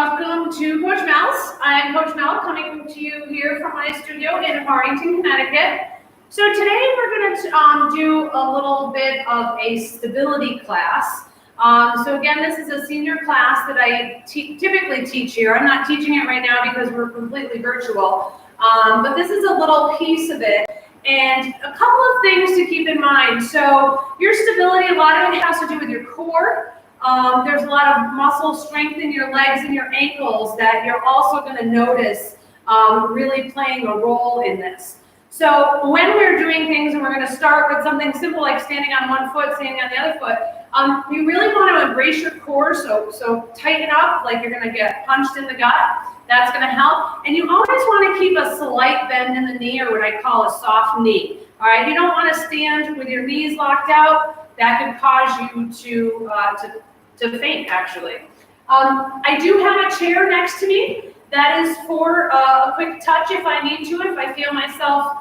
Welcome to Coach Mel's. I'm Coach Mel, coming to you here from my studio in Farmington, Connecticut. So today we're going to do a little bit of a stability class. So again, this is a senior class that I typically teach here. I'm not teaching it right now because we're completely virtual, but this is a little piece of it. And a couple of things to keep in mind. So your stability, a lot of it has to do with your core. There's a lot of muscle strength in your legs and your ankles that you're also going to notice really playing a role in this. So when we're doing things, and we're going to start with something simple like standing on one foot, standing on the other foot, you really want to embrace your core, so tighten up like you're going to get punched in the gut. That's going to help. And you always want to keep a slight bend in the knee, or what I call a soft knee. All right, you don't want to stand with your knees locked out. That could cause you to faint, actually. I do have a chair next to me. That is for a quick touch if I need to, if I feel myself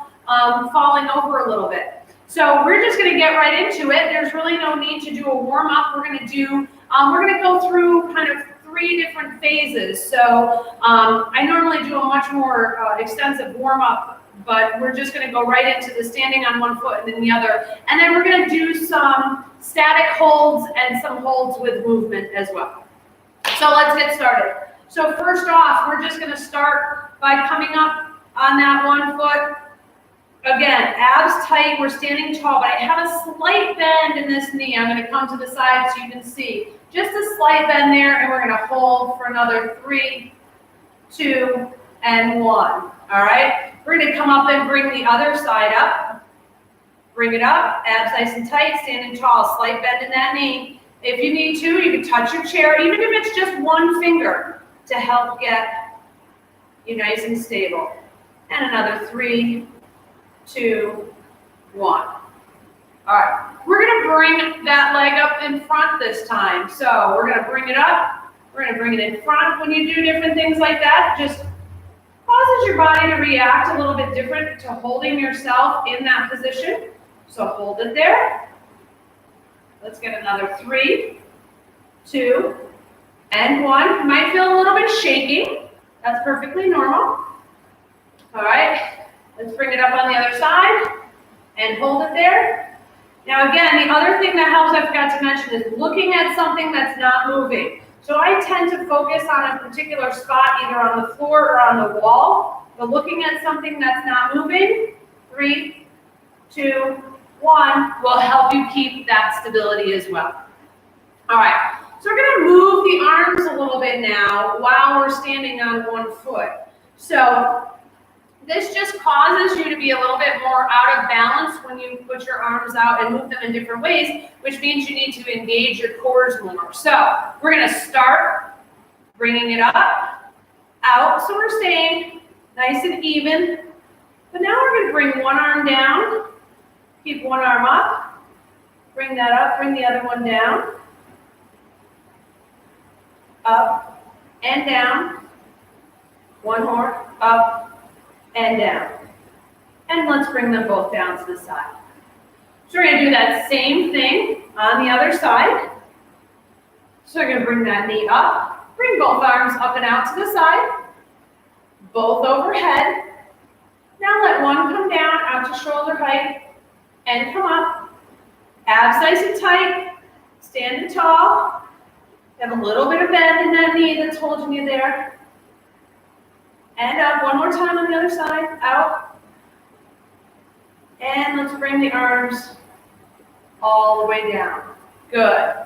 falling over a little bit. So we're just going to get right into it. There's really no need to do a warm-up. We're going to go through kind of 3 different phases. So I normally do a much more extensive warm-up, but we're just going to go right into the standing on one foot and then the other. And then we're going to do some static holds and some holds with movement as well. So let's get started. So first off, we're just going to start by coming up on that one foot. Again, abs tight, we're standing tall, but I have a slight bend in this knee. I'm going to come to the side so you can see. Just a slight bend there, and we're going to hold for another 3, 2, and 1. All right? We're going to come up and bring the other side up. Bring it up, abs nice and tight, standing tall, slight bend in that knee. If you need to, you can touch your chair, even if it's just one finger, to help get you nice and stable. And another 3, 2, 1. All right, we're going to bring that leg up in front this time. So we're going to bring it up. We're going to bring it in front. When you do different things like that, just causes your body to react a little bit different to holding yourself in that position. So hold it there. Let's get another 3, 2, and 1. You might feel a little bit shaking. That's perfectly normal. All right, let's bring it up on the other side and hold it there. Now again, the other thing that helps, I forgot to mention, is looking at something that's not moving. So I tend to focus on a particular spot, either on the floor or on the wall, but looking at something that's not moving, 3, 2, 1 will help you keep that stability as well. All right, so we're going to move the arms a little bit now while we're standing on one foot. So this just causes you to be a little bit more out of balance when you put your arms out and move them in different ways, which means you need to engage your cores more. So we're going to start bringing it up, out, so we're staying nice and even. But now we're going to bring one arm down. Keep one arm up, bring that up, bring the other one down, up and down, one more, up and down. And let's bring them both down to the side. So we're going to do that same thing on the other side. So we're going to bring that knee up, bring both arms up and out to the side, both overhead. Now let one come down out to shoulder height, and come up, abs nice and tight, standing tall. Have a little bit of bend in that knee that's holding you there. And up, one more time on the other side, out. And let's bring the arms all the way down. Good.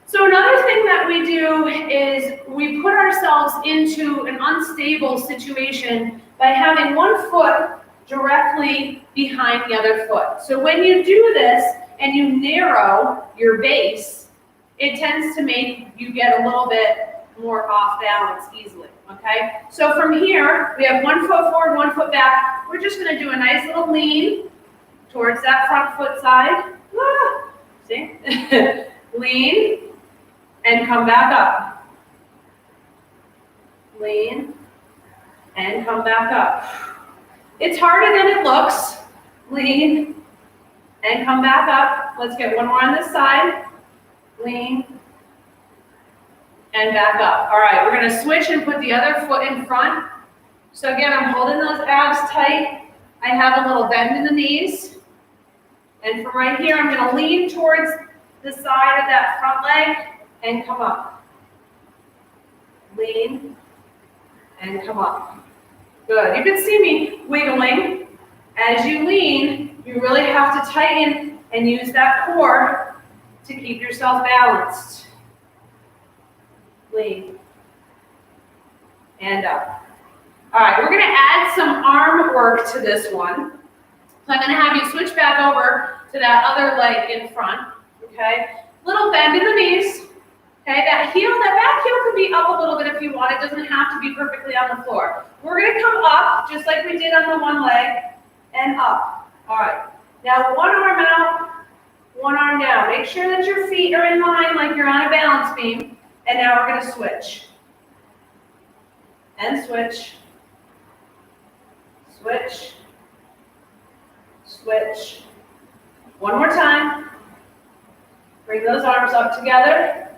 So another thing that we do is we put ourselves into an unstable situation by having one foot directly behind the other foot. So when you do this and you narrow your base, it tends to make you get a little bit more off balance easily, okay? So from here, we have one foot forward, one foot back. We're just gonna do a nice little lean towards that front foot side. See? Lean and come back up. Lean and come back up. It's harder than it looks. Lean and come back up. Let's get one more on this side. Lean and back up. All right, we're gonna switch and put the other foot in front. So again, I'm holding those abs tight. I have a little bend in the knees. And from right here, I'm gonna lean towards the side of that front leg and come up. Lean and come up. Good, you can see me wiggling. As you lean, you really have to tighten and use that core to keep yourself balanced. Lean and up. All right, we're gonna add some arm work to this one. So I'm gonna have you switch back over to that other leg in front, okay? Little bend in the knees, okay? That back heel could be up a little bit if you want. It doesn't have to be perfectly on the floor. We're gonna come up, just like we did on the one leg, and up. All right, now one arm out, one arm down. Make sure that your feet are in line like you're on a balance beam. And now we're gonna switch. And switch. Switch. Switch. One more time. Bring those arms up together.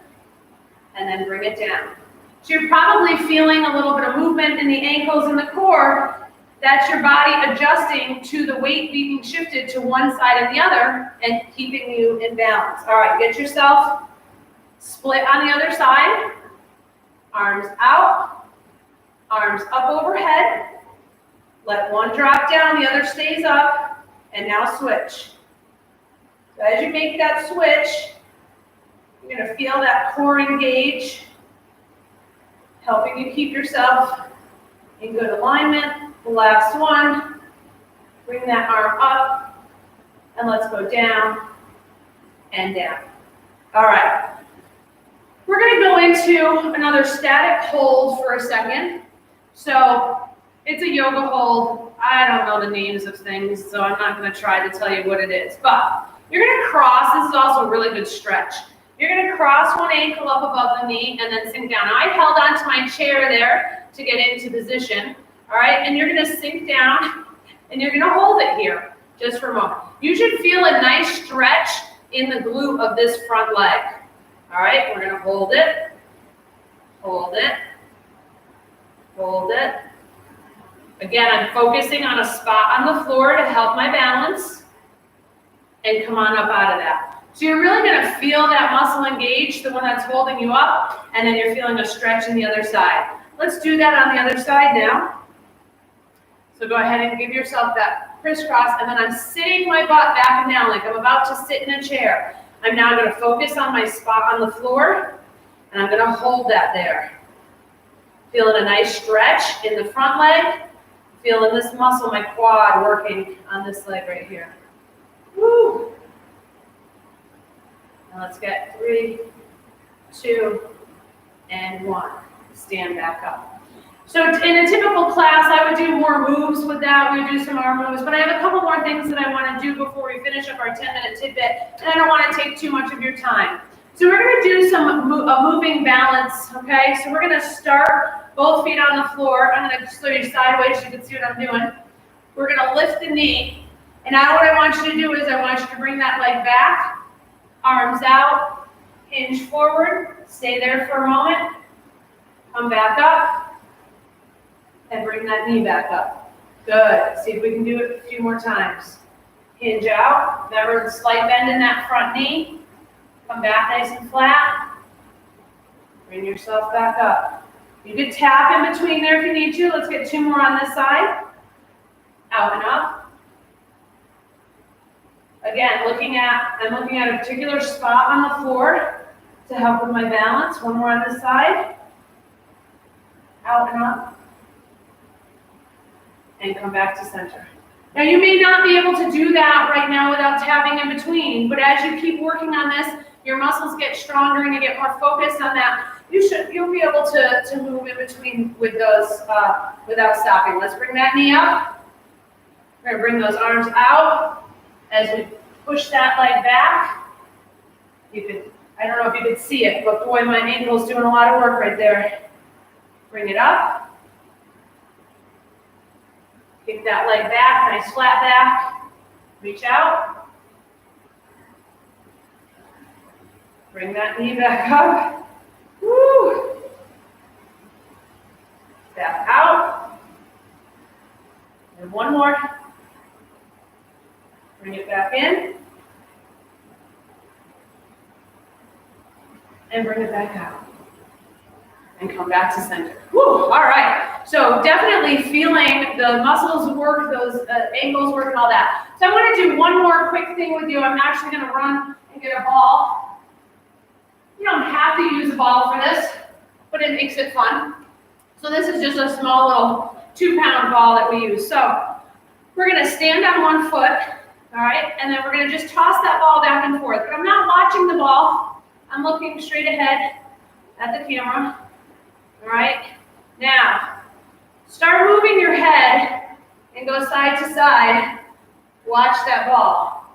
And then bring it down. So you're probably feeling a little bit of movement in the ankles and the core. That's your body adjusting to the weight being shifted to one side and the other and keeping you in balance. All right, get yourself split on the other side. Arms out, arms up overhead. Let one drop down, the other stays up, and now switch. So as you make that switch, you're gonna feel that core engage, helping you keep yourself in good alignment. The last one, bring that arm up, and let's go down and down. All right, we're gonna go into another static hold for a second. So it's a yoga hold. I don't know the names of things, so I'm not gonna try to tell you what it is, but you're gonna cross. This is also a really good stretch. You're gonna cross one ankle up above the knee and then sink down. Now, I held onto my chair there to get into position. All right, and you're gonna sink down and you're gonna hold it here just for a moment. You should feel a nice stretch in the glute of this front leg. All right, we're gonna hold it, hold it, hold it. Again, I'm focusing on a spot on the floor to help my balance and come on up out of that. So you're really gonna feel that muscle engage, the one that's holding you up, and then you're feeling a stretch in the other side. Let's do that on the other side now. So go ahead and give yourself that crisscross, and then I'm sitting my butt back and down like I'm about to sit in a chair. I'm now going to focus on my spot on the floor, and I'm going to hold that there. Feeling a nice stretch in the front leg, feeling this muscle, my quad, working on this leg right here. Woo! Now let's get 3, 2, and 1. Stand back up. So in a typical class, I would do more moves with that. We would do some arm moves, but I have a couple more things that I want to do before we finish up our 10-minute tidbit, and I don't want to take too much of your time. So we're going to do some moving balance, okay? So we're going to start both feet on the floor. I'm going to show you sideways so you can see what I'm doing. We're going to lift the knee, and now what I want you to do is I want you to bring that leg back, arms out, hinge forward, stay there for a moment, come back up, and bring that knee back up. Good. See if we can do it a few more times. Hinge out. Remember the slight bend in that front knee. Come back nice and flat. Bring yourself back up. You could tap in between there if you need to. Let's get 2 more on this side. Out and up. Again, I'm looking at a particular spot on the floor to help with my balance. 1 more on this side. Out and up. And come back to center. Now you may not be able to do that right now without tapping in between, but as you keep working on this, your muscles get stronger and you get more focused on that. You'll be able to move in between with those without stopping. Let's bring that knee up. We're gonna bring those arms out as we push that leg back. I don't know if you could see it, but boy, my ankle's doing a lot of work right there. Bring it up. Kick that leg back, nice flat back. Reach out. Bring that knee back up. Woo! Back out. And one more. Bring it back in. And bring it back out. And come back to center. Woo, all right. So definitely feeling the muscles work, those ankles work and all that. So I want to do one more quick thing with you. I'm actually going to run and get a ball. You don't have to use a ball for this, but it makes it fun. So this is just a small little 2-pound ball that we use. So we're going to stand on one foot, all right, and then we're going to just toss that ball back and forth. But I'm not watching the ball. I'm looking straight ahead at the camera, all right? Now, start moving your head and go side to side. Watch that ball.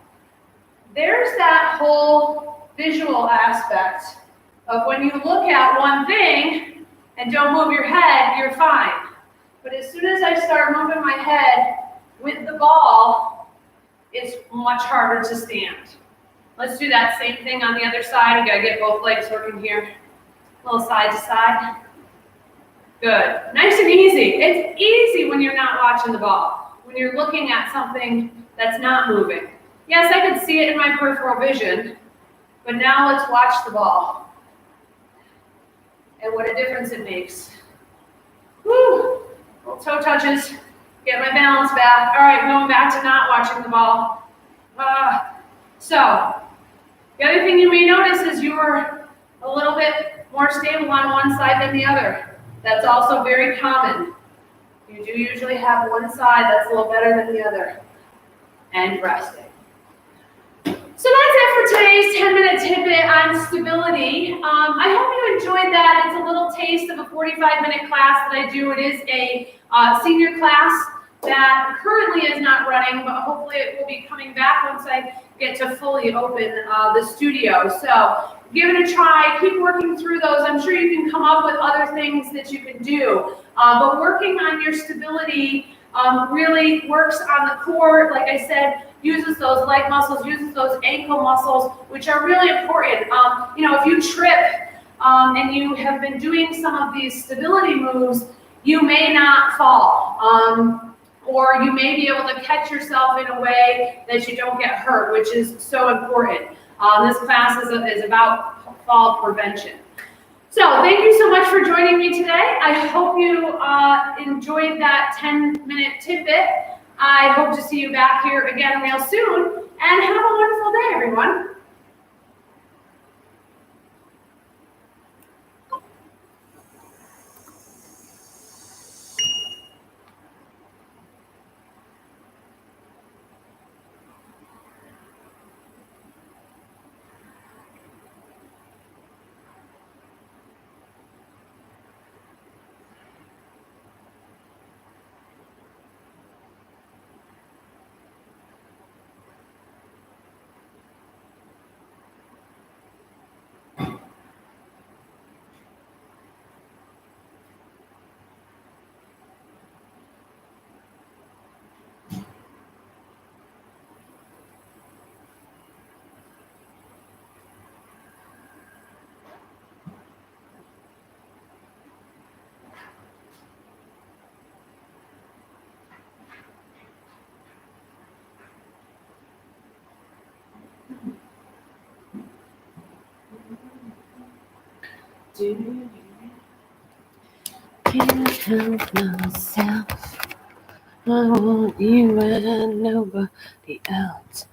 There's that whole visual aspect of when you look at one thing and don't move your head, you're fine. But as soon as I start moving my head with the ball, it's much harder to stand. Let's do that same thing on the other side. You gotta get both legs working here. A little side to side. Good. Nice and easy. It's easy when you're not watching the ball, when you're looking at something that's not moving. Yes, I could see it in my peripheral vision, but now let's watch the ball. And what a difference it makes. Woo! Little toe touches. Get my balance back. All right, going back to not watching the ball. So, the other thing you may notice is you're a little bit more stable on one side than the other. That's also very common. You do usually have one side that's a little better than the other. And resting. So that's it for today's 10-minute tidbit on stability. I hope you enjoyed that. It's a little taste of a 45-minute class that I do. It is a senior class that currently is not running, but hopefully it will be coming back once I get to fully open the studio. So give it a try. Keep working through those. I'm sure you can come up with other things that you can do. But working on your stability really works on the core, like I said, uses those leg muscles, uses those ankle muscles, which are really important. If you trip and you have been doing some of these stability moves, you may not fall. Or you may be able to catch yourself in a way that you don't get hurt, which is so important. This class is about fall prevention. So thank you so much for joining me today. I hope you enjoyed that 10-minute tidbit. I hope to see you back here again real soon, and have a wonderful day, everyone. Can't help myself. I want you and nobody else.